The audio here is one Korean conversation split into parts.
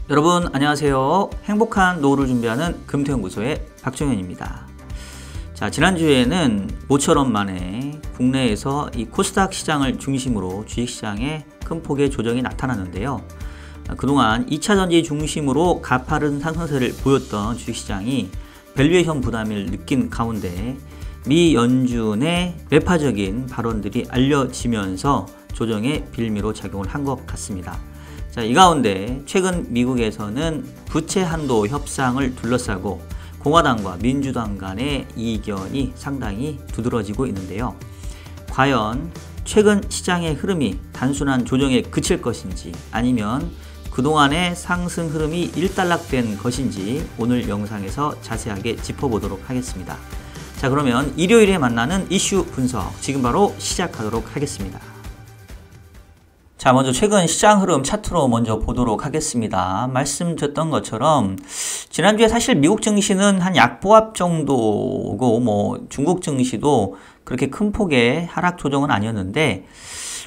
여러분 안녕하세요. 행복한 노후를 준비하는 금태연구소의 박정현입니다. 자, 지난주에는 모처럼 만에 국내에서 이 코스닥 시장을 중심으로 주식시장에 큰 폭의 조정이 나타났는데요. 그동안 2차전지 중심으로 가파른 상승세를 보였던 주식시장이 밸류에이션 부담을 느낀 가운데 미 연준의 매파적인 발언들이 알려지면서 조정의 빌미로 작용을 한 것 같습니다. 자, 이 가운데 최근 미국에서는 부채 한도 협상을 둘러싸고 공화당과 민주당 간의 이견이 상당히 두드러지고 있는데요. 과연 최근 시장의 흐름이 단순한 조정에 그칠 것인지 아니면 그동안의 상승 흐름이 일단락된 것인지 오늘 영상에서 자세하게 짚어보도록 하겠습니다. 자, 그러면 일요일에 만나는 이슈 분석 지금 바로 시작하도록 하겠습니다. 자, 먼저 최근 시장 흐름 차트로 먼저 보도록 하겠습니다. 말씀드렸던 것처럼 지난주에 사실 미국 증시는 한 약보합 정도고 중국 증시도 그렇게 큰 폭의 하락 조정은 아니었는데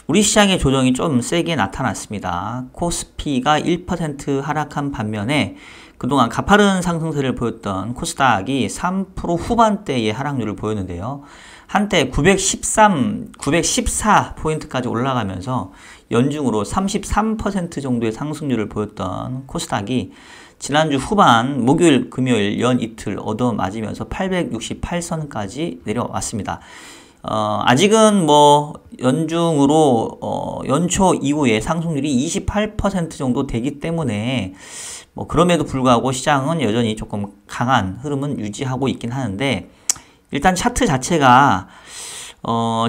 우리 시장의 조정이 좀 세게 나타났습니다. 코스피가 1% 하락한 반면에 그동안 가파른 상승세를 보였던 코스닥이 3% 후반대의 하락률을 보였는데요. 한때 914포인트까지 올라가면서 연중으로 33% 정도의 상승률을 보였던 코스닥이 지난주 후반 목요일, 금요일 연 이틀 얻어맞으면서 868선까지 내려왔습니다. 아직은 연중으로 연초 이후에 상승률이 28% 정도 되기 때문에 그럼에도 불구하고 시장은 여전히 조금 강한 흐름은 유지하고 있긴 하는데 일단 차트 자체가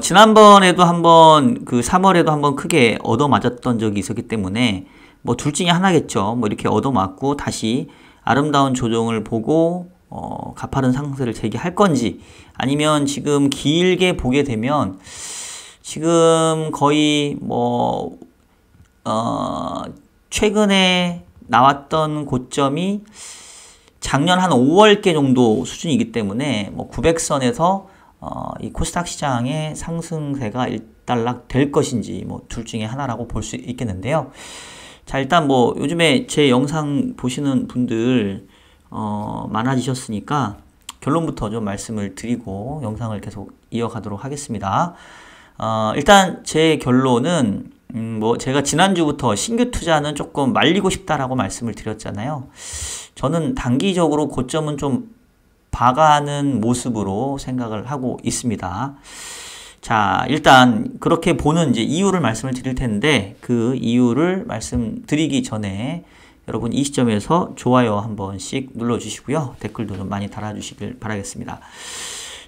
지난번에도 한번 3월에도 한번 크게 얻어맞았던 적이 있었기 때문에 둘 중에 하나겠죠. 이렇게 얻어맞고 다시 아름다운 조정을 보고 가파른 상승세를 재개할 건지 아니면 지금 길게 보게 되면 지금 거의 최근에 나왔던 고점이 작년 한 5월께 정도 수준이기 때문에 900선에서 이 코스닥 시장의 상승세가 일단락 될 것인지 둘 중에 하나라고 볼 수 있겠는데요. 자, 일단 요즘에 제 영상 보시는 분들 많아지셨으니까 결론부터 좀 말씀을 드리고 영상을 계속 이어가도록 하겠습니다. 일단 제 결론은 제가 지난주부터 신규 투자는 조금 말리고 싶다라고 말씀을 드렸잖아요. 저는 단기적으로 고점은 좀 봐가는 모습으로 생각을 하고 있습니다. 자, 일단 그렇게 보는 이제 이유를 말씀을 드릴 텐데 그 이유를 말씀드리기 전에 여러분 이 시점에서 좋아요 한 번씩 눌러주시고요. 댓글도 좀 많이 달아주시길 바라겠습니다.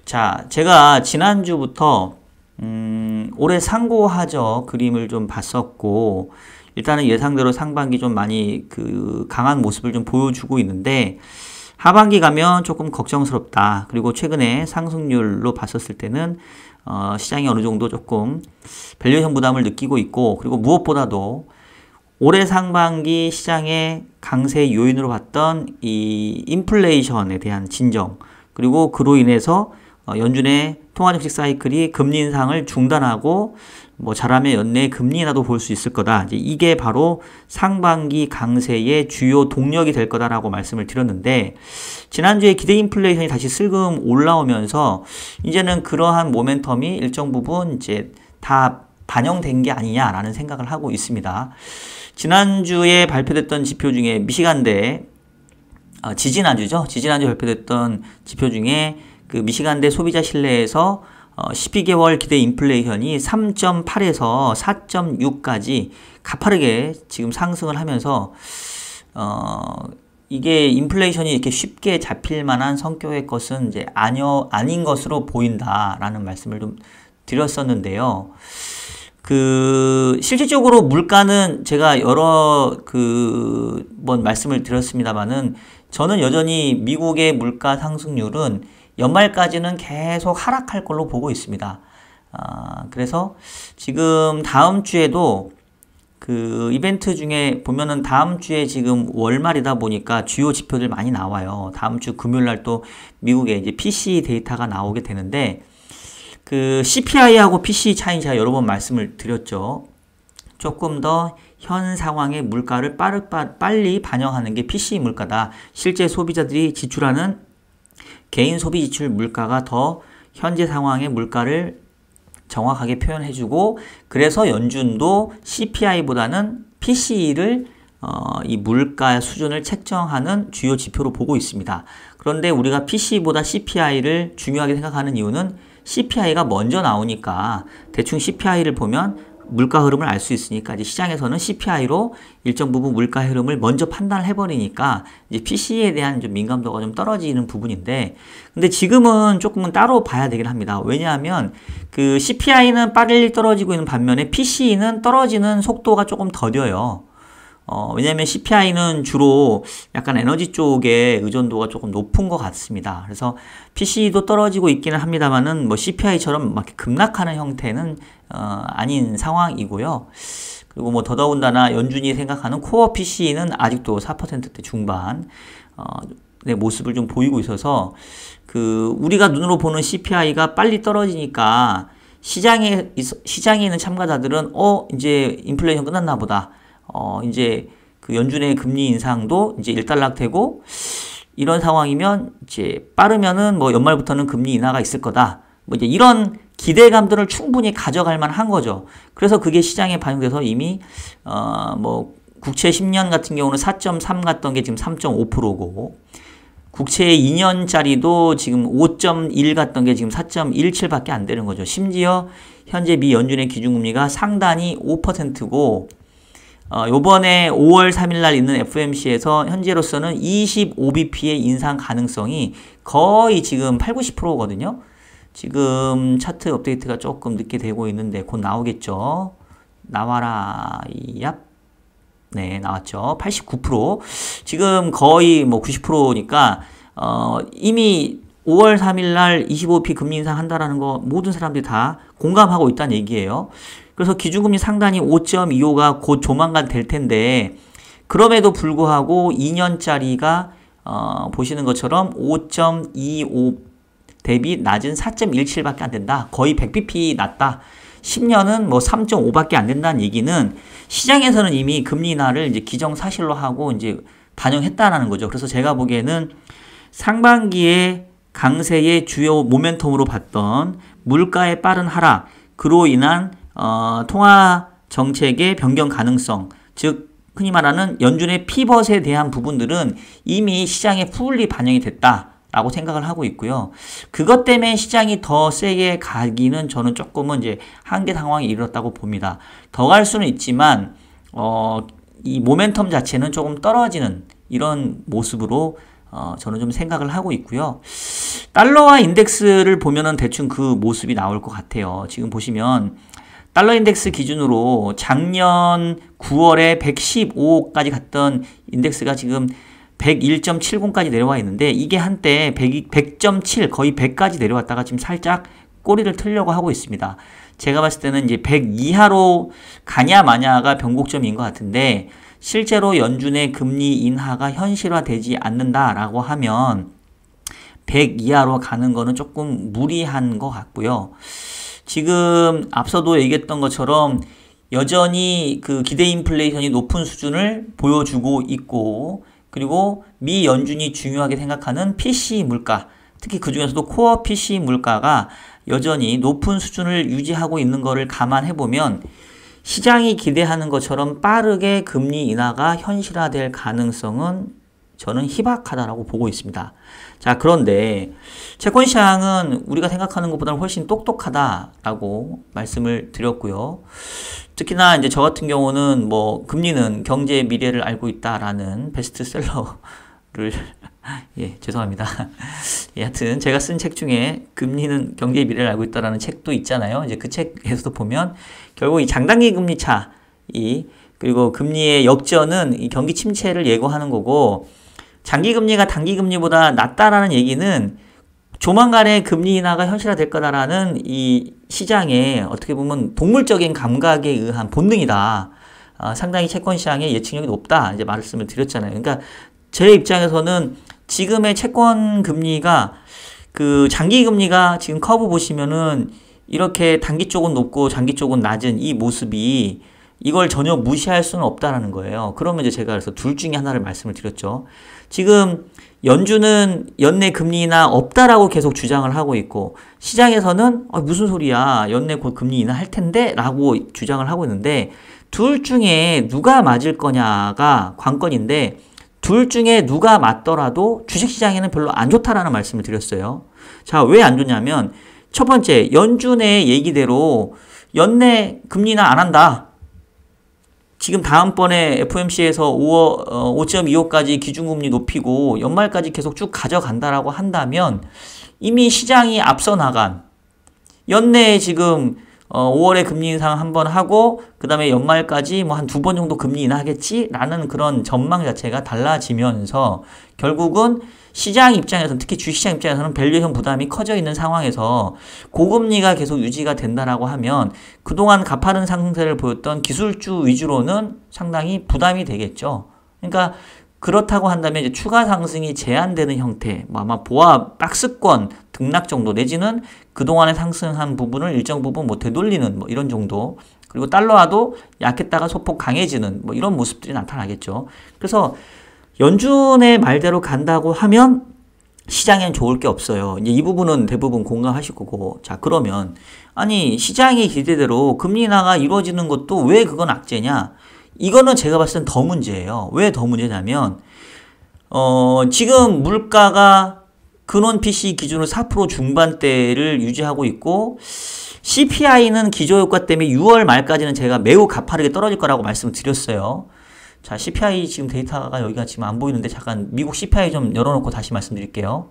자, 제가 지난주부터 올해 상고하저 그림을 좀 봤었고 일단은 예상대로 상반기 좀 많이 강한 모습을 좀 보여주고 있는데 하반기 가면 조금 걱정스럽다. 그리고 최근에 상승률로 봤었을 때는 시장이 어느 정도 조금 밸류에이션 부담을 느끼고 있고 그리고 무엇보다도 올해 상반기 시장의 강세 요인으로 봤던 이 인플레이션에 대한 진정 그리고 그로 인해서 연준의 통화정책 사이클이 금리 인상을 중단하고 잘하면 연내 금리 인하도 볼 수 있을 거다. 이게 바로 상반기 강세의 주요 동력이 될 거다라고 말씀을 드렸는데 지난주에 기대 인플레이션이 다시 슬금 올라오면서 이제는 그러한 모멘텀이 일정 부분 이제 다 반영된 게 아니냐라는 생각을 하고 있습니다. 지난주에 발표됐던 지표 중에 미시간대 지지난주 발표됐던 지표 중에 미시간대 소비자 신뢰에서 12개월 기대 인플레이션이 3.8에서 4.6까지 가파르게 지금 상승을 하면서 이게 인플레이션이 이렇게 쉽게 잡힐 만한 성격의 것은 이제 아닌 것으로 보인다라는 말씀을 좀 드렸었는데요. 실질적으로 물가는 제가 여러 번 말씀을 드렸습니다만은 저는 여전히 미국의 물가 상승률은 연말까지는 계속 하락할 걸로 보고 있습니다. 그래서 지금 다음 주에도 이벤트 중에 보면은 다음 주에 지금 월말이다 보니까 주요 지표들 많이 나와요. 다음 주 금요일 날 또 미국의 이제 PCE 데이터가 나오게 되는데 CPI하고 PCE 차이는 제가 여러 번 말씀을 드렸죠. 조금 더 현 상황의 물가를 빨리 반영하는 게 PCE 물가다. 실제 소비자들이 지출하는 개인 소비 지출 물가가 더 현재 상황의 물가를 정확하게 표현해주고, 그래서 연준도 CPI보다는 PCE를 이 물가 수준을 책정하는 주요 지표로 보고 있습니다. 그런데 우리가 PCE보다 CPI를 중요하게 생각하는 이유는 CPI가 먼저 나오니까 대충 CPI를 보면 물가 흐름을 알 수 있으니까 이제 시장에서는 CPI로 일정 부분 물가 흐름을 먼저 판단을 해버리니까 이제 PCE에 대한 좀 민감도가 좀 떨어지는 부분인데, 근데 지금은 조금은 따로 봐야 되긴 합니다. 왜냐하면 그 CPI는 빨리 떨어지고 있는 반면에 PCE는 떨어지는 속도가 조금 더뎌요. 왜냐면 CPI는 주로 약간 에너지 쪽에 의존도가 조금 높은 것 같습니다. 그래서 PC도 떨어지고 있기는 합니다만은 뭐 CPI처럼 막 급락하는 형태는 아닌 상황이고요. 그리고 뭐 더더군다나 연준이 생각하는 코어 PC는 아직도 4%대 중반 의 모습을 좀 보이고 있어서, 그 우리가 눈으로 보는 CPI가 빨리 떨어지니까 시장에 있는 참가자들은 이제 인플레이션 끝났나 보다. 이제 그 연준의 금리 인상도 이제 일단락되고, 이런 상황이면 이제 빠르면은 뭐 연말부터는 금리 인하가 있을 거다. 뭐 이제 이런 기대감들을 충분히 가져갈 만한 거죠. 그래서 그게 시장에 반영돼서 이미 뭐 국채 10년 같은 경우는 4.3 갔던 게 지금 3.5%고, 국채 2년짜리도 지금 5.1 갔던 게 지금 4.17밖에 안 되는 거죠. 심지어 현재 미 연준의 기준금리가 상단이 5%고, 요번에 5월 3일 날 있는 FOMC에서 현재로서는 25bp의 인상 가능성이 거의 지금 8, 90%거든요. 지금 차트 업데이트가 조금 늦게 되고 있는데 곧 나오겠죠. 나와라. 얍. 네, 나왔죠. 89%. 지금 거의 뭐 90%니까 이미 5월 3일 날 25bp 금리 인상 한다라는 거 모든 사람들이 다 공감하고 있다는 얘기예요. 그래서 기준금리 상단이 5.25가 곧 조만간 될 텐데, 그럼에도 불구하고 2년짜리가 보시는 것처럼 5.25 대비 낮은 4.17밖에 안 된다. 거의 100bp 낮다. 10년은 뭐 3.5밖에 안 된다는 얘기는 시장에서는 이미 금리 인하를 이제 기정사실로 하고 이제 반영했다라는 거죠. 그래서 제가 보기에는 상반기에 강세의 주요 모멘텀으로 봤던 물가의 빠른 하락, 그로 인한 통화 정책의 변경 가능성, 즉 흔히 말하는 연준의 피벗에 대한 부분들은 이미 시장에 풀리 반영이 됐다라고 생각을 하고 있고요. 그것 때문에 시장이 더 세게 가기는 저는 조금은 이제 한계 상황에 이르렀다고 봅니다. 더 갈 수는 있지만 이 모멘텀 자체는 조금 떨어지는 이런 모습으로 저는 좀 생각을 하고 있고요. 달러와 인덱스를 보면은 대충 그 모습이 나올 것 같아요. 지금 보시면 달러 인덱스 기준으로 작년 9월에 115까지 갔던 인덱스가 지금 101.70까지 내려와 있는데, 이게 한때 100.7 거의 100까지 내려왔다가 지금 살짝 꼬리를 틀려고 하고 있습니다. 제가 봤을 때는 이제 100 이하로 가냐 마냐가 변곡점인 것 같은데, 실제로 연준의 금리 인하가 현실화되지 않는다라고 하면 100 이하로 가는 거는 조금 무리한 것 같고요. 지금 앞서도 얘기했던 것처럼 여전히 그 기대 인플레이션이 높은 수준을 보여주고 있고, 그리고 미 연준이 중요하게 생각하는 PCE 물가, 특히 그 중에서도 코어 PCE 물가가 여전히 높은 수준을 유지하고 있는 것을 감안해보면 시장이 기대하는 것처럼 빠르게 금리 인하가 현실화될 가능성은 저는 희박하다라고 보고 있습니다. 자, 그런데 채권 시장은 우리가 생각하는 것보다는 훨씬 똑똑하다라고 말씀을 드렸고요. 특히나 이제 저 같은 경우는 뭐 금리는 경제의 미래를 알고 있다라는 베스트셀러를 예, 죄송합니다. 예, 하여튼 제가 쓴 책 중에 금리는 경제의 미래를 알고 있다라는 책도 있잖아요. 이제 그 책에서도 보면 결국 이 장단기 금리 차, 그리고 금리의 역전은 이 경기 침체를 예고하는 거고, 장기 금리가 단기 금리보다 낮다라는 얘기는 조만간에 금리 인하가 현실화될 거다라는 이 시장의 어떻게 보면 동물적인 감각에 의한 본능이다. 상당히 채권 시장의 예측력이 높다. 이제 말씀을 드렸잖아요. 그러니까 제 입장에서는 지금의 채권 금리가 그 장기 금리가 지금 커브 보시면은 이렇게 단기 쪽은 높고 장기 쪽은 낮은 이 모습이 이걸 전혀 무시할 수는 없다라는 거예요. 그러면 이제 제가 그래서 둘 중에 하나를 말씀을 드렸죠. 지금 연준은 연내 금리 인하 없다라고 계속 주장을 하고 있고 시장에서는 무슨 소리야 연내 곧 금리 인하 할 텐데 라고 주장을 하고 있는데 둘 중에 누가 맞을 거냐가 관건인데 둘 중에 누가 맞더라도 주식시장에는 별로 안 좋다라는 말씀을 드렸어요. 자, 왜 안 좋냐면 첫 번째 연준의 얘기대로 연내 금리 인하 안 한다. 지금 다음번에 FOMC에서 5.25까지 기준금리 높이고 연말까지 계속 쭉 가져간다라고 한다면 이미 시장이 앞서 나간 연내에 지금 5월에 금리 인상 한 번 하고 그 다음에 연말까지 뭐 한 2번 정도 금리 인하하겠지라는 그런 전망 자체가 달라지면서 결국은 시장 입장에서는 특히 주식시장 입장에서는 밸류에이션 부담이 커져 있는 상황에서 고금리가 계속 유지가 된다라고 하면 그동안 가파른 상승세를 보였던 기술주 위주로는 상당히 부담이 되겠죠. 그러니까 그렇다고 한다면 이제 추가 상승이 제한되는 형태, 뭐 아마 보합 박스권 등락 정도 내지는 그동안에 상승한 부분을 일정 부분 뭐 되돌리는 뭐 이런 정도, 그리고 달러화도 약했다가 소폭 강해지는 뭐 이런 모습들이 나타나겠죠. 그래서 연준의 말대로 간다고 하면 시장엔 좋을 게 없어요. 이제 이 부분은 대부분 공감하실 거고. 자, 그러면 아니 시장의 기대대로 금리 인하가 이루어지는 것도 왜 그건 악재냐? 이거는 제가 봤을 땐 더 문제예요. 왜 더 문제냐면 지금 물가가 근원 PCE 기준으로 4% 중반대를 유지하고 있고 CPI는 기저효과 때문에 6월 말까지는 제가 매우 가파르게 떨어질 거라고 말씀을 드렸어요. 자, CPI 지금 데이터가 여기가 지금 안 보이는데 잠깐 미국 CPI 좀 열어놓고 다시 말씀드릴게요.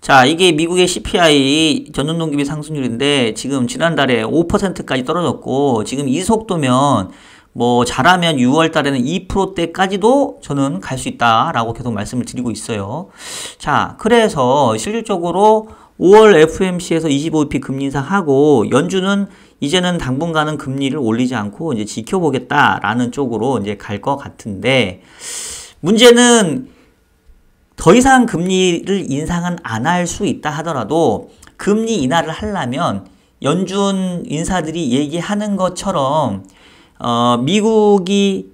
자, 이게 미국의 CPI 전년동기 상승률인데 지금 지난달에 5%까지 떨어졌고 지금 이 속도면 뭐 잘하면 6월 달에는 2%대까지도 저는 갈 수 있다라고 계속 말씀을 드리고 있어요. 자, 그래서 실질적으로 5월 FOMC에서 25bp 금리 인상하고 연준은 이제는 당분간은 금리를 올리지 않고 이제 지켜보겠다라는 쪽으로 이제 갈 것 같은데 문제는 더 이상 금리를 인상은 안 할 수 있다 하더라도 금리 인하를 하려면 연준 인사들이 얘기하는 것처럼 미국이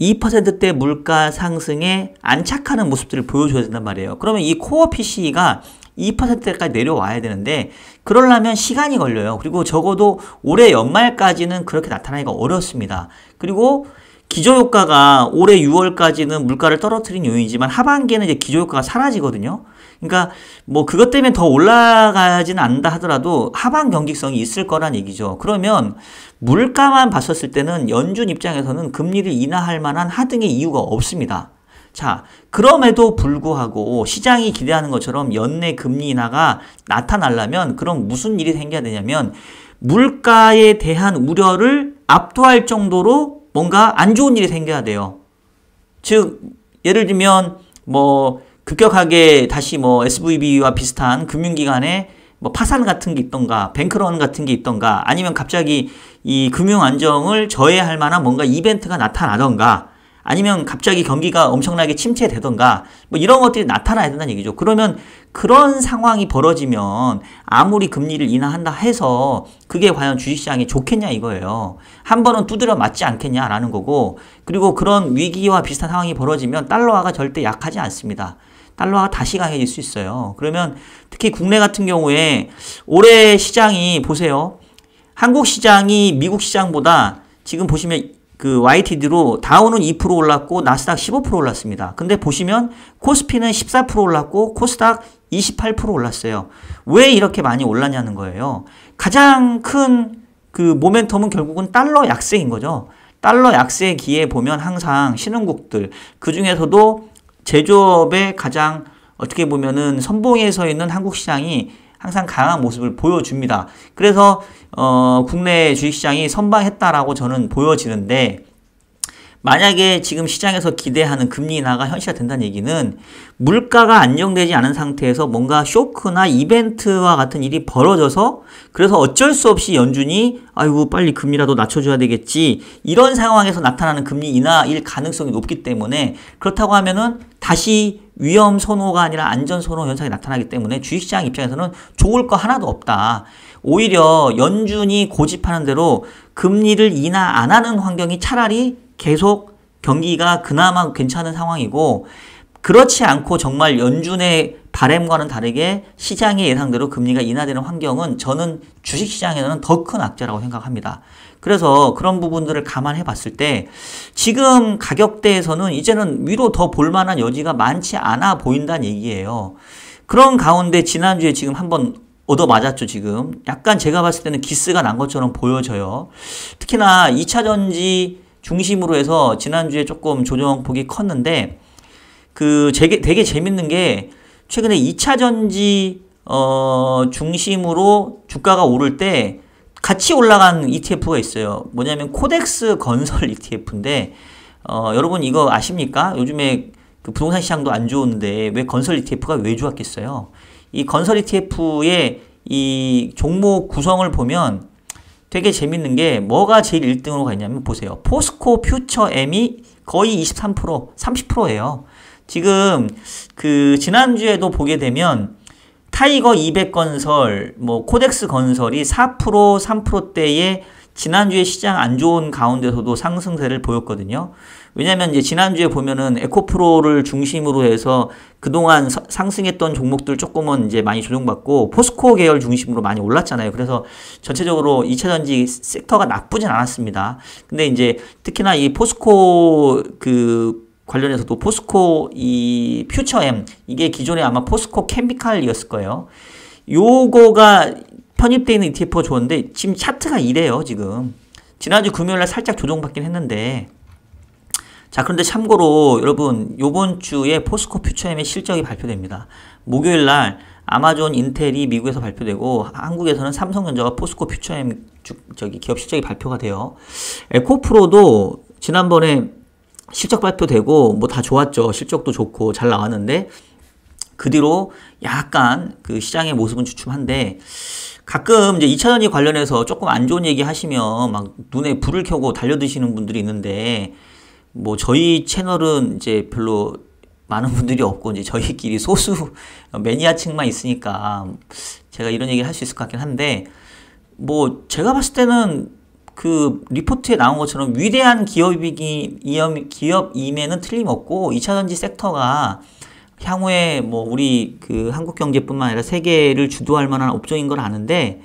2%대 물가 상승에 안착하는 모습들을 보여줘야 된단 말이에요. 그러면 이 코어 PCE가 2%대까지 내려와야 되는데 그러려면 시간이 걸려요. 그리고 적어도 올해 연말까지는 그렇게 나타나기가 어렵습니다. 그리고 기저효과가 올해 6월까지는 물가를 떨어뜨린 요인이지만 하반기에는 이제 기저효과가 사라지거든요. 그러니까 뭐 그것 때문에 더 올라가지는 않는다 하더라도 하반 경직성이 있을 거란 얘기죠. 그러면 물가만 봤었을 때는 연준 입장에서는 금리를 인하할 만한 하등의 이유가 없습니다. 자, 그럼에도 불구하고 시장이 기대하는 것처럼 연내 금리 인하가 나타나려면 그럼 무슨 일이 생겨야 되냐면 물가에 대한 우려를 압도할 정도로 뭔가 안 좋은 일이 생겨야 돼요. 즉 예를 들면 뭐 급격하게 다시 뭐 SVB와 비슷한 금융기관에 뭐 파산 같은 게 있던가 뱅크런 같은 게 있던가 아니면 갑자기 이 금융 안정을 저해할 만한 뭔가 이벤트가 나타나던가 아니면 갑자기 경기가 엄청나게 침체되던가 뭐 이런 것들이 나타나야 된다는 얘기죠. 그러면 그런 상황이 벌어지면 아무리 금리를 인하한다 해서 그게 과연 주식시장에 좋겠냐 이거예요. 한 번은 두드려 맞지 않겠냐라는 거고, 그리고 그런 위기와 비슷한 상황이 벌어지면 달러화가 절대 약하지 않습니다. 달러화가 다시 강해질 수 있어요. 그러면 특히 국내 같은 경우에 올해 시장이 보세요. 한국 시장이 미국 시장보다 지금 보시면 그 YTD로 다우는 2% 올랐고 나스닥 15% 올랐습니다. 근데 보시면 코스피는 14% 올랐고 코스닥 28% 올랐어요. 왜 이렇게 많이 올랐냐는 거예요. 가장 큰 그 모멘텀은 결국은 달러 약세인 거죠. 달러 약세 기에 보면 항상 신흥국들, 그 중에서도 제조업의 가장 어떻게 보면은 선봉에 서 있는 한국 시장이 항상 강한 모습을 보여줍니다. 그래서 국내 주식시장이 선방했다라고 저는 보여지는데, 만약에 지금 시장에서 기대하는 금리 인하가 현실화된다는 얘기는 물가가 안정되지 않은 상태에서 뭔가 쇼크나 이벤트와 같은 일이 벌어져서 그래서 어쩔 수 없이 연준이 아이고 빨리 금리라도 낮춰줘야 되겠지 이런 상황에서 나타나는 금리 인하일 가능성이 높기 때문에, 그렇다고 하면은 다시 위험 선호가 아니라 안전 선호 현상이 나타나기 때문에 주식시장 입장에서는 좋을 거 하나도 없다. 오히려 연준이 고집하는 대로 금리를 인하 안 하는 환경이 차라리 계속 경기가 그나마 괜찮은 상황이고, 그렇지 않고 정말 연준의 바램과는 다르게 시장의 예상대로 금리가 인하되는 환경은 저는 주식시장에서는 더 큰 악재라고 생각합니다. 그래서 그런 부분들을 감안해 봤을 때 지금 가격대에서는 이제는 위로 더 볼만한 여지가 많지 않아 보인다는 얘기예요. 그런 가운데 지난주에 지금 한번 얻어맞았죠, 지금. 약간 제가 봤을 때는 기스가 난 것처럼 보여져요. 특히나 2차전지 중심으로 해서 지난주에 조금 조정폭이 컸는데, 되게 재밌는 게, 최근에 2차전지, 중심으로 주가가 오를 때 같이 올라간 ETF가 있어요. 뭐냐면 코덱스 건설 ETF인데, 여러분 이거 아십니까? 요즘에 그 부동산 시장도 안 좋은데 왜 건설 ETF가 왜 좋았겠어요? 이 건설 ETF의 이 종목 구성을 보면 되게 재밌는 게 뭐가 제일 1등으로 가 있냐면 보세요. 포스코 퓨처엠이 거의 23%, 30%예요. 지금 지난주에도 보게 되면 타이거 200건설, 코덱스 건설이 4%, 3%대의 지난주에 시장 안 좋은 가운데서도 상승세를 보였거든요. 왜냐면 이제 지난주에 보면은 에코프로를 중심으로 해서 그동안 상승했던 종목들 조금은 이제 많이 조정받고 포스코 계열 중심으로 많이 올랐잖아요. 그래서 전체적으로 2차전지 섹터가 나쁘진 않았습니다. 근데 이제 특히나 이 포스코 관련해서도 포스코 이 퓨처엠, 이게 기존에 아마 포스코 케미칼이었을 거예요. 요거가 편입되어 있는 ETF가 좋은데 지금 차트가 이래요, 지금. 지난주 금요일날 살짝 조정받긴 했는데, 자, 그런데 참고로 여러분, 요번 주에 포스코 퓨처엠의 실적이 발표됩니다. 목요일날 아마존, 인텔이 미국에서 발표되고 한국에서는 삼성전자와 포스코 퓨처엠 기업 실적이 발표가 돼요. 에코프로도 지난번에 실적 발표되고 다 좋았죠. 실적도 좋고 잘 나왔는데 그 뒤로 약간 시장의 모습은 주춤한데, 가끔 이제 2차전지 관련해서 조금 안 좋은 얘기 하시면 막 눈에 불을 켜고 달려드시는 분들이 있는데, 저희 채널은 이제 별로 많은 분들이 없고 이제 저희끼리 소수 매니아층만 있으니까 제가 이런 얘기를 할 수 있을 것 같긴 한데, 제가 봤을 때는 리포트에 나온 것처럼 위대한 기업임에는 틀림없고 2차전지 섹터가 향후에 우리 한국경제뿐만 아니라 세계를 주도할 만한 업종인 걸 아는데,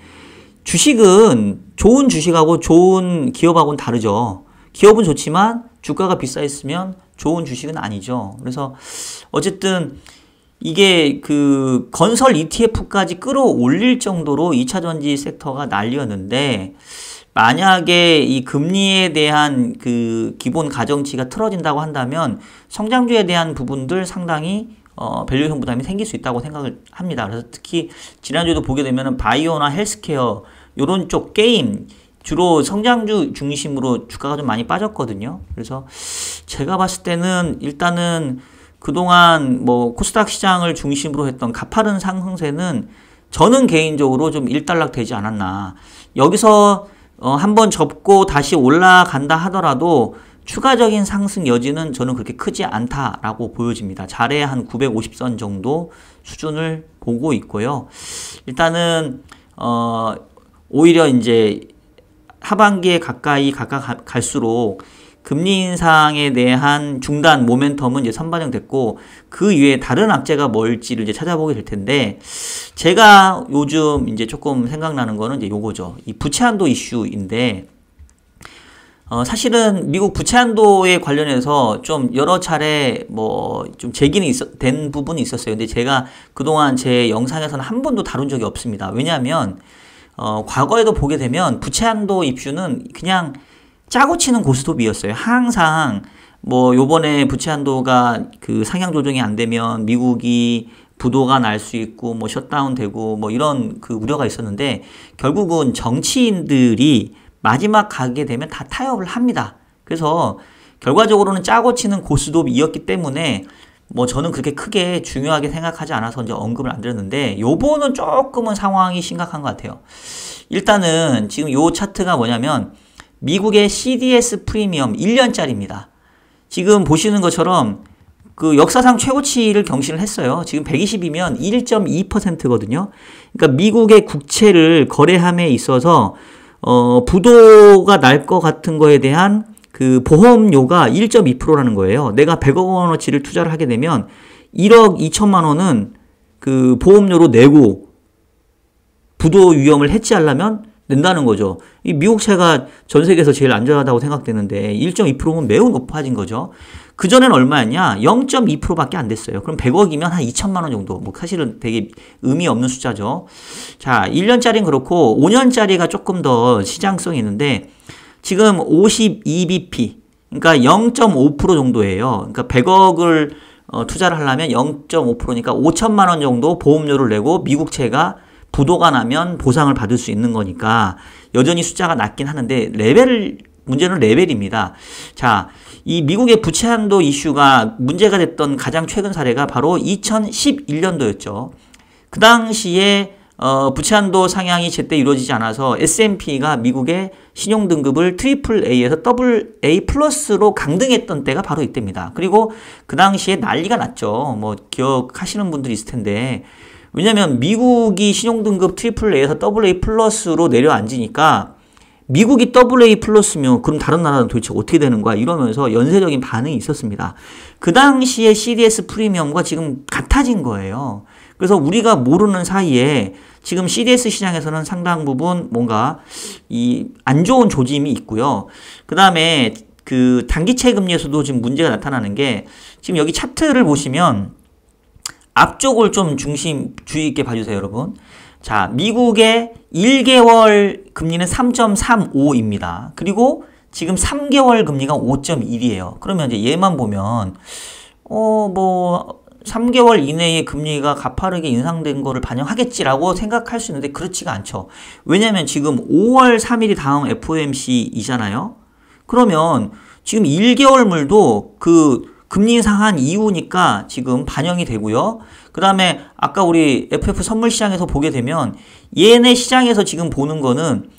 주식은 좋은 주식하고 좋은 기업하고는 다르죠. 기업은 좋지만 주가가 비싸 있으면 좋은 주식은 아니죠. 그래서 어쨌든 이게 건설 ETF까지 끌어올릴 정도로 2차전지 섹터가 난리였는데, 만약에 이 금리에 대한 기본 가정치가 틀어진다고 한다면 성장주에 대한 부분들 상당히 밸류에이션 부담이 생길 수 있다고 생각을 합니다. 그래서 특히 지난주에도 보게 되면 바이오나 헬스케어 요런 쪽 게임 주로 성장주 중심으로 주가가 좀 많이 빠졌거든요. 그래서 제가 봤을 때는 일단은 그동안 코스닥 시장을 중심으로 했던 가파른 상승세는 저는 개인적으로 좀 일단락 되지 않았나. 여기서 한번 접고 다시 올라간다 하더라도 추가적인 상승 여지는 저는 그렇게 크지 않다라고 보여집니다. 잘해야 한 950선 정도 수준을 보고 있고요. 일단은 오히려 이제 하반기에 가까이 갈수록 금리 인상에 대한 중단 모멘텀은 이제 선반영됐고, 그 이외에 다른 악재가 뭘지를 이제 찾아보게 될 텐데, 제가 요즘 이제 조금 생각나는 거는 이제 요거죠. 이 부채 한도 이슈인데, 사실은 미국 부채 한도에 관련해서 좀 여러 차례 좀 제기는 된 부분이 있었어요. 근데 제가 그동안 제 영상에서는 한 번도 다룬 적이 없습니다. 왜냐하면 과거에도 보게 되면 부채 한도 이슈는 그냥 짜고 치는 고스톱이었어요. 항상 요번에 부채 한도가 상향 조정이 안 되면 미국이 부도가 날 수 있고 셧다운 되고 이런 우려가 있었는데, 결국은 정치인들이 마지막 가게 되면 다 타협을 합니다. 그래서 결과적으로는 짜고 치는 고스톱이었기 때문에 저는 그렇게 크게 중요하게 생각하지 않아서 이제 언급을 안 드렸는데, 요번은 조금은 상황이 심각한 것 같아요. 일단은 지금 요 차트가 뭐냐면 미국의 CDS 프리미엄 1년짜리입니다. 지금 보시는 것처럼 역사상 최고치를 경신을 했어요. 지금 120이면 1.2%거든요. 그러니까 미국의 국채를 거래함에 있어서 부도가 날 것 같은 거에 대한 그 보험료가 1.2%라는 거예요. 내가 100억 원어치를 투자를 하게 되면 1억 2천만 원은 그 보험료로 내고 부도 위험을 해치하려면 낸다는 거죠. 이 미국채가 전 세계에서 제일 안전하다고 생각되는데 1.2%면 매우 높아진 거죠. 그전엔 얼마였냐? 0.2%밖에 안 됐어요. 그럼 100억이면 한 2천만 원 정도. 뭐 사실은 되게 의미 없는 숫자죠. 자, 1년짜리는 그렇고 5년짜리가 조금 더 시장성이 있는데 지금 52bp, 그러니까 0.5% 정도예요. 그러니까 100억을 투자를 하려면 0.5%니까 5천만 원 정도 보험료를 내고 미국채가 부도가 나면 보상을 받을 수 있는 거니까 여전히 숫자가 낮긴 하는데 문제는 레벨입니다. 자, 이 미국의 부채 한도 이슈가 문제가 됐던 가장 최근 사례가 바로 2011년도였죠. 그 당시에 부채 한도 상향이 제때 이루어지지 않아서 S&P가 미국의 신용 등급을 AAA에서 AA 플러스로 강등했던 때가 바로 이때입니다. 그리고 그 당시에 난리가 났죠. 뭐 기억하시는 분들이 있을 텐데 왜냐면 미국이 신용 등급 AAA에서 AA 플러스로 내려앉으니까 미국이 AA 플러스면 그럼 다른 나라는 도대체 어떻게 되는 거야? 이러면서 연쇄적인 반응이 있었습니다. 그 당시에 CDS 프리미엄과 지금 같아진 거예요. 그래서 우리가 모르는 사이에 지금 CDS 시장에서는 상당 부분 뭔가 이 안 좋은 조짐이 있고요. 그 다음에 그 단기채 금리에서도 지금 문제가 나타나는 게 지금 여기 차트를 보시면 앞쪽을 좀 주의 있게 봐주세요, 여러분. 자, 미국의 1개월 금리는 3.35입니다. 그리고 지금 3개월 금리가 5.1이에요. 그러면 이제 얘만 보면, 3개월 이내에 금리가 가파르게 인상된 거를 반영하겠지라고 생각할 수 있는데 그렇지가 않죠. 왜냐면 지금 5월 3일이 다음 FOMC이잖아요. 그러면 지금 1개월물도 그 금리 인상한 이후니까 지금 반영이 되고요. 그 다음에 아까 우리 FF 선물 시장에서 보게 되면 얘네 시장에서 지금 보는 거는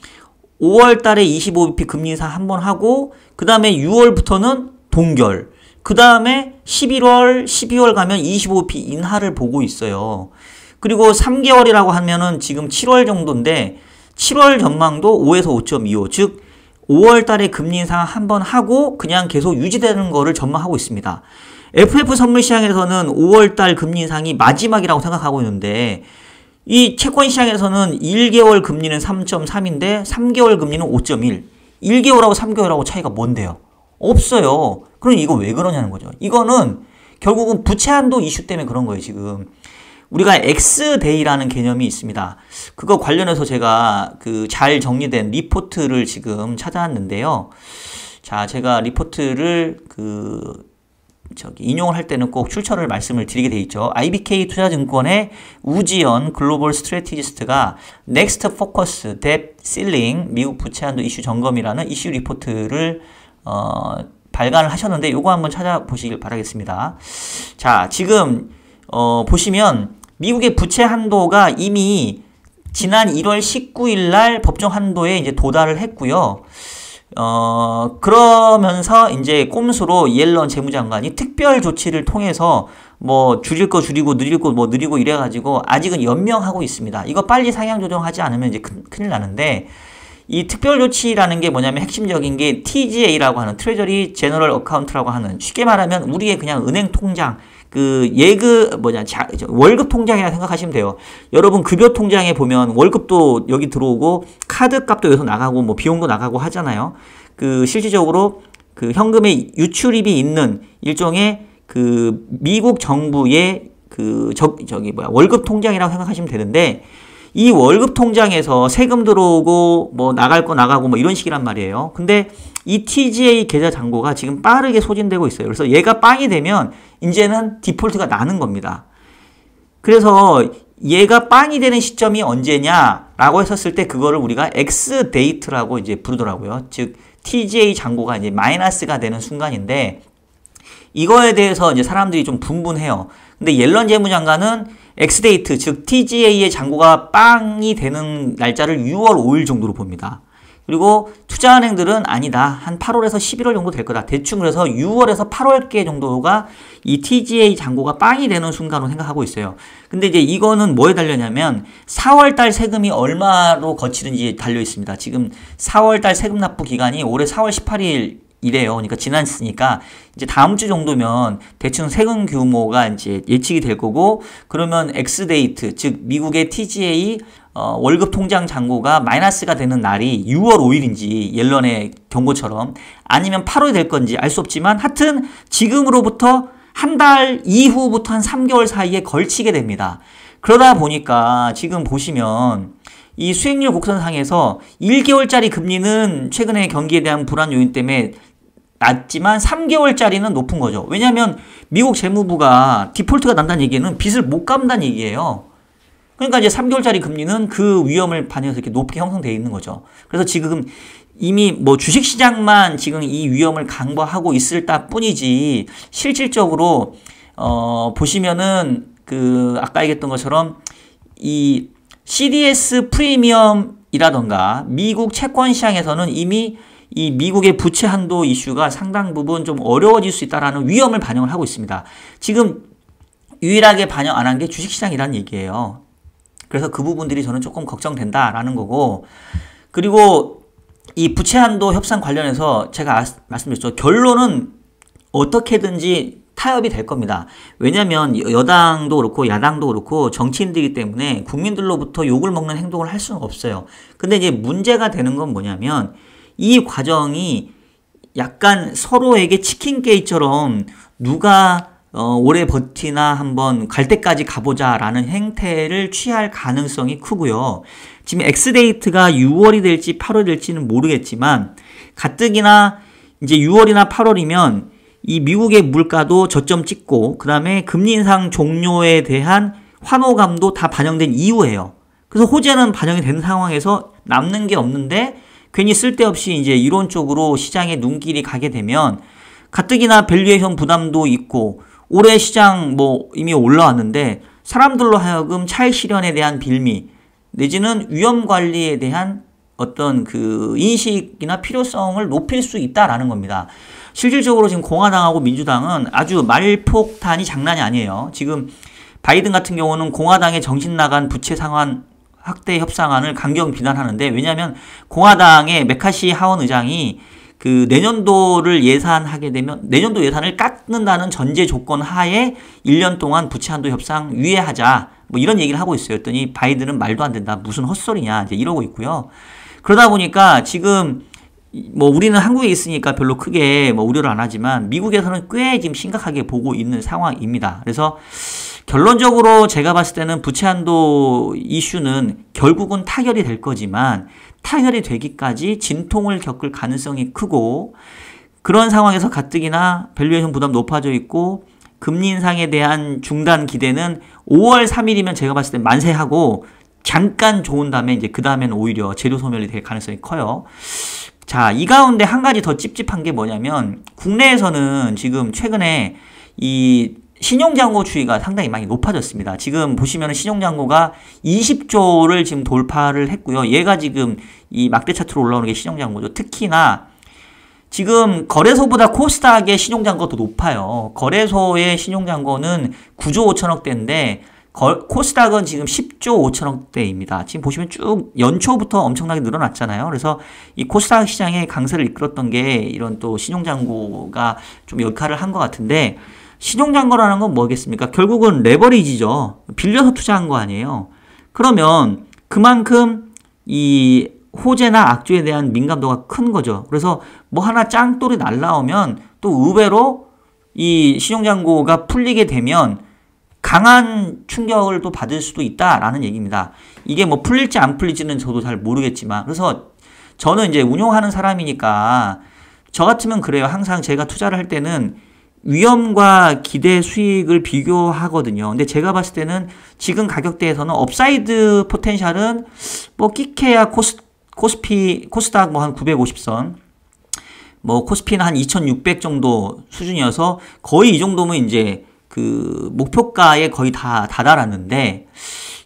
5월 달에 25bp 금리 인상 한 번 하고 그 다음에 6월부터는 동결. 그 다음에 11월, 12월 가면 25bp 인하를 보고 있어요. 그리고 3개월이라고 하면은 지금 7월 정도인데 7월 전망도 5에서 5.25. 즉 5월 달에 금리 인상 한 번 하고 그냥 계속 유지되는 거를 전망하고 있습니다. FF 선물 시장에서는 5월 달 금리 인상이 마지막이라고 생각하고 있는데 이 채권 시장에서는 1개월 금리는 3.3인데 3개월 금리는 5.1. 1개월하고 3개월하고 차이가 뭔데요? 없어요. 그럼 이거 왜 그러냐는 거죠. 이거는 결국은 부채 한도 이슈 때문에 그런 거예요, 지금. 우리가 X데이라는 개념이 있습니다. 그거 관련해서 제가 그 잘 정리된 리포트를 지금 찾아왔는데요. 자, 제가 리포트를 인용을 할 때는 꼭 출처를 말씀을 드리게 돼 있죠. IBK 투자증권의 우지연 글로벌 스트래티지스트가 Next Focus Debt Ceiling 미국 부채 한도 이슈 점검이라는 이슈 리포트를 발간을 하셨는데 요거 한번 찾아보시길 바라겠습니다. 자, 지금 보시면 미국의 부채 한도가 이미 지난 1월 19일 날 법정 한도에 이제 도달을 했고요. 그러면서 이제 꼼수로 옐런 재무장관이 특별 조치를 통해서 뭐 줄일 거 줄이고 느릴 거 뭐 느리고 이래가지고 아직은 연명하고 있습니다. 이거 빨리 상향 조정하지 않으면 이제 큰일 나는데 이 특별 조치라는 게 뭐냐면 핵심적인 게 TGA라고 하는 트레저리 제너럴 어카운트라고 하는 쉽게 말하면 우리의 그냥 은행 통장 월급 통장이라 생각하시면 돼요. 여러분 급여 통장에 보면 월급도 여기 들어오고 카드 값도 여기서 나가고 뭐 비용도 나가고 하잖아요. 실질적으로 현금의 유출입이 있는 일종의 미국 정부의 월급 통장이라고 생각하시면 되는데 이 월급 통장에서 세금 들어오고 뭐 나갈 거 나가고 뭐 이런 식이란 말이에요. 근데 이 TGA 계좌 잔고가 지금 빠르게 소진되고 있어요. 그래서 얘가 빵이 되면 이제는 디폴트가 나는 겁니다. 그래서 얘가 빵이 되는 시점이 언제냐라고 했었을 때 그거를 우리가 X 데이트라고 이제 부르더라고요. 즉 TGA 잔고가 이제 마이너스가 되는 순간인데 이거에 대해서 이제 사람들이 좀 분분해요. 근데 옐런 재무장관은 X데이트, 즉 TGA의 잔고가 빵이 되는 날짜를 6월 5일 정도로 봅니다. 그리고 투자은행들은 아니다. 한 8월에서 11월 정도 될 거다. 대충 그래서 6월에서 8월께 정도가 이 TGA 잔고가 빵이 되는 순간으로 생각하고 있어요. 근데 이제 이거는 뭐에 달려냐면 4월달 세금이 얼마로 거치는지 달려 있습니다. 지금 4월달 세금 납부 기간이 올해 4월 18일 이래요. 그러니까 지났으니까 이제 다음 주 정도면 대충 세금 규모가 이제 예측이 될 거고, 그러면 X데이트, 즉 미국의 TGA 월급 통장 잔고가 마이너스가 되는 날이 6월 5일인지 옐런의 경고처럼 아니면 8월이 될 건지 알 수 없지만 하여튼 지금으로부터 한 달 이후부터 한 3개월 사이에 걸치게 됩니다. 그러다 보니까 지금 보시면 이 수익률 곡선상에서 1개월짜리 금리는 최근에 경기에 대한 불안 요인 때문에 낮지만 3개월짜리는 높은 거죠. 왜냐하면 미국 재무부가 디폴트가 난다는 얘기는 빚을 못 갚는다는 얘기예요. 그러니까 이제 3개월짜리 금리는 그 위험을 반영해서 이렇게 높게 형성되어 있는 거죠. 그래서 지금 이미 뭐 주식시장만 지금 이 위험을 간과하고 있을 뿐이지 실질적으로 보시면은 그 아까 얘기했던 것처럼 이 CDS 프리미엄이라던가 미국 채권 시장에서는 이미 이 미국의 부채 한도 이슈가 상당 부분 좀 어려워질 수 있다라는 위험을 반영을 하고 있습니다. 지금 유일하게 반영 안 한 게 주식시장이라는 얘기예요. 그래서 그 부분들이 저는 조금 걱정된다라는 거고, 그리고 이 부채 한도 협상 관련해서 제가 말씀드렸죠. 결론은 어떻게든지 타협이 될 겁니다. 왜냐하면 여당도 그렇고 야당도 그렇고 정치인들이기 때문에 국민들로부터 욕을 먹는 행동을 할 수는 없어요. 근데 이제 문제가 되는 건 뭐냐면 이 과정이 약간 서로에게 치킨 게임처럼 누가 오래 버티나 한번 갈 때까지 가보자라는 행태를 취할 가능성이 크고요. 지금 X데이트가 6월이 될지 8월이 될지는 모르겠지만 가뜩이나 이제 6월이나 8월이면 이 미국의 물가도 저점 찍고 그 다음에 금리 인상 종료에 대한 환호감도 다 반영된 이후예요. 그래서 호재는 반영이 된 상황에서 남는 게 없는데 괜히 쓸데없이 이제 이론적으로 시장에 눈길이 가게 되면 가뜩이나 밸류에이션 부담도 있고 올해 시장 뭐 이미 올라왔는데 사람들로 하여금 차익 실현에 대한 빌미 내지는 위험 관리에 대한 어떤 그 인식이나 필요성을 높일 수 있다라는 겁니다. 실질적으로 지금 공화당하고 민주당은 아주 말폭탄이 장난이 아니에요. 지금 바이든 같은 경우는 공화당의 정신 나간 부채 상환 확대 협상안을 강경 비난하는데, 왜냐하면 공화당의 메카시 하원 의장이 그 내년도를 예산하게 되면 내년도 예산을 깎는다는 전제 조건 하에 1년 동안 부채 한도 협상 유예하자 뭐 이런 얘기를 하고 있어요. 했더니 바이든은 말도 안 된다. 무슨 헛소리냐 이제 이러고 있고요. 그러다 보니까 지금 뭐 우리는 한국에 있으니까 별로 크게 뭐 우려를 안 하지만 미국에서는 꽤 지금 심각하게 보고 있는 상황입니다. 그래서 결론적으로 제가 봤을 때는 부채 한도 이슈는 결국은 타결이 될 거지만 타결이 되기까지 진통을 겪을 가능성이 크고, 그런 상황에서 가뜩이나 밸류에이션 부담 높아져 있고 금리 인상에 대한 중단 기대는 5월 3일이면 제가 봤을 때 만세하고 잠깐 좋은 다음에 이제 그 다음에는 오히려 재료 소멸이 될 가능성이 커요. 자, 이 가운데 한 가지 더 찝찝한 게 뭐냐면 국내에서는 지금 최근에 이 신용잔고 추이가 상당히 많이 높아졌습니다. 지금 보시면 신용잔고가 20조를 지금 돌파를 했고요. 얘가 지금 이 막대 차트로 올라오는 게 신용잔고죠. 특히나 지금 거래소보다 코스닥의 신용잔고가 더 높아요. 거래소의 신용잔고는 9조 5천억대인데 코스닥은 지금 10조 5천억대입니다. 지금 보시면 쭉 연초부터 엄청나게 늘어났잖아요. 그래서 이 코스닥 시장의 강세를 이끌었던 게 이런 또 신용잔고가 좀 역할을 한 것 같은데, 신용잔고라는 건 뭐겠습니까? 결국은 레버리지죠. 빌려서 투자한 거 아니에요. 그러면 그만큼 이 호재나 악재에 대한 민감도가 큰 거죠. 그래서 뭐 하나 짱돌이 날라오면 또 의외로 이 신용잔고가 풀리게 되면 강한 충격을 또 받을 수도 있다라는 얘기입니다. 이게 뭐 풀릴지 안 풀릴지는 저도 잘 모르겠지만, 그래서 저는 이제 운용하는 사람이니까 저 같으면 그래요. 항상 제가 투자를 할 때는 위험과 기대 수익을 비교하거든요. 근데 제가 봤을 때는 지금 가격대에서는 업사이드 포텐셜은 뭐 끼케야 코스닥 뭐 한 950선, 뭐 코스피는 한 2600 정도 수준이어서 거의 이 정도면 이제 그 목표가에 거의 다 다다랐는데,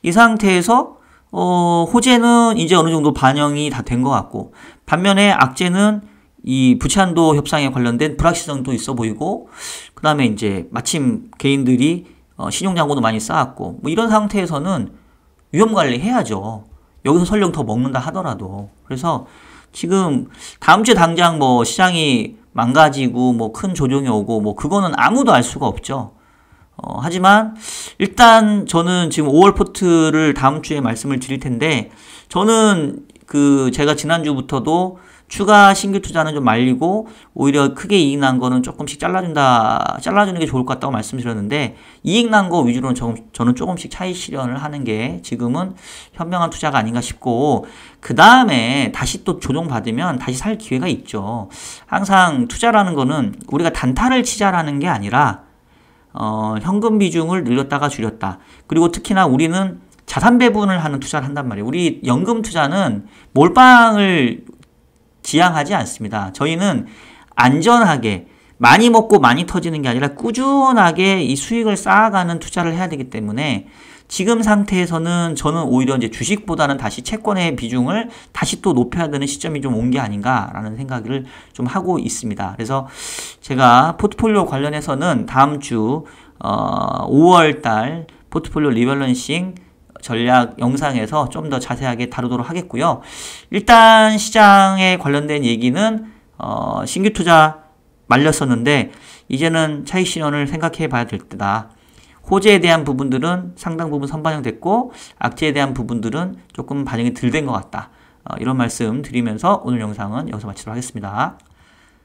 이 상태에서 호재는 이제 어느 정도 반영이 다 된 것 같고 반면에 악재는 이 부채한도 협상에 관련된 불확실성도 있어 보이고, 그 다음에 이제 마침 개인들이 신용잔고도 많이 쌓았고, 뭐 이런 상태에서는 위험관리 해야죠. 여기서 설령 더 먹는다 하더라도. 그래서 지금 다음 주에 당장 뭐 시장이 망가지고 뭐 큰 조정이 오고 뭐 그거는 아무도 알 수가 없죠. 하지만 일단 저는 지금 5월 포트를 다음 주에 말씀을 드릴 텐데, 저는 제가 지난주부터도 추가 신규 투자는 좀 말리고 오히려 크게 이익 난 거는 조금씩 잘라주는 게 좋을 것 같다고 말씀드렸는데, 이익 난 거 위주로는 저는 조금씩 차익 실현을 하는 게 지금은 현명한 투자가 아닌가 싶고, 그 다음에 다시 또 조정받으면 다시 살 기회가 있죠. 항상 투자라는 거는 우리가 단타를 치자라는 게 아니라 현금 비중을 늘렸다가 줄였다. 그리고 특히나 우리는 자산 배분을 하는 투자를 한단 말이에요. 우리 연금 투자는 몰빵을 지향하지 않습니다. 저희는 안전하게 많이 먹고 많이 터지는 게 아니라 꾸준하게 이 수익을 쌓아가는 투자를 해야 되기 때문에, 지금 상태에서는 저는 오히려 이제 주식보다는 다시 채권의 비중을 다시 또 높여야 되는 시점이 좀 온 게 아닌가라는 생각을 좀 하고 있습니다. 그래서 제가 포트폴리오 관련해서는 다음 주 5월 달 포트폴리오 리밸런싱 전략 영상에서 좀 더 자세하게 다루도록 하겠고요. 일단 시장에 관련된 얘기는 신규 투자 말렸었는데 이제는 차익 실현을 생각해 봐야 될 때다. 호재에 대한 부분들은 상당 부분 선반영됐고 악재에 대한 부분들은 조금 반영이 덜 된 것 같다. 이런 말씀 드리면서 오늘 영상은 여기서 마치도록 하겠습니다.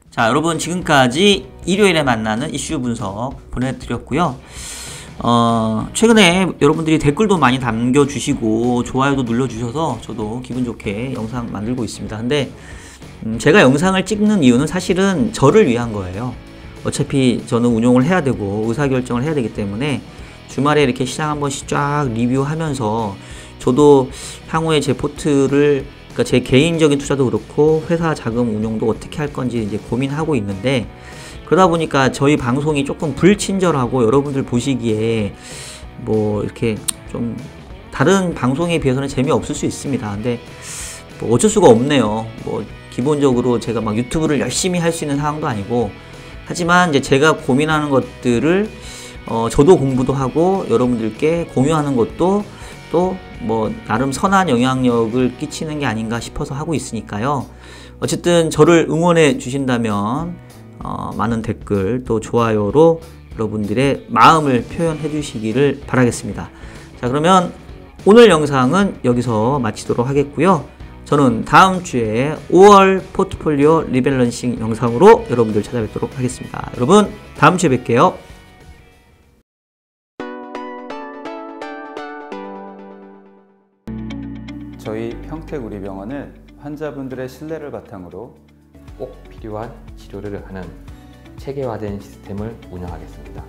자, 여러분 지금까지 일요일에 만나는 이슈 분석 보내드렸고요. 최근에 여러분들이 댓글도 많이 남겨주시고 좋아요도 눌러주셔서 저도 기분 좋게 영상 만들고 있습니다. 근데 제가 영상을 찍는 이유는 사실은 저를 위한 거예요. 어차피 저는 운용을 해야 되고 의사결정을 해야 되기 때문에 주말에 이렇게 시장 한 번씩 쫙 리뷰하면서 저도 향후에 제 포트를, 그러니까 제 개인적인 투자도 그렇고 회사 자금 운용도 어떻게 할 건지 이제 고민하고 있는데, 그러다 보니까 저희 방송이 조금 불친절하고 여러분들 보시기에 뭐 이렇게 좀 다른 방송에 비해서는 재미없을 수 있습니다. 근데 뭐 어쩔 수가 없네요. 뭐 기본적으로 제가 막 유튜브를 열심히 할 수 있는 상황도 아니고, 하지만 이제 제가 고민하는 것들을 저도 공부도 하고 여러분들께 공유하는 것도 또 뭐 나름 선한 영향력을 끼치는 게 아닌가 싶어서 하고 있으니까요. 어쨌든 저를 응원해 주신다면 많은 댓글 또 좋아요로 여러분들의 마음을 표현해 주시기를 바라겠습니다. 자, 그러면 오늘 영상은 여기서 마치도록 하겠고요. 저는 다음 주에 5월 포트폴리오 리밸런싱 영상으로 여러분들 찾아뵙도록 하겠습니다. 여러분 다음 주에 뵐게요. 저희 평택우리병원은 환자분들의 신뢰를 바탕으로 꼭 필요한 치료를 하는 체계화된 시스템을 운영하겠습니다.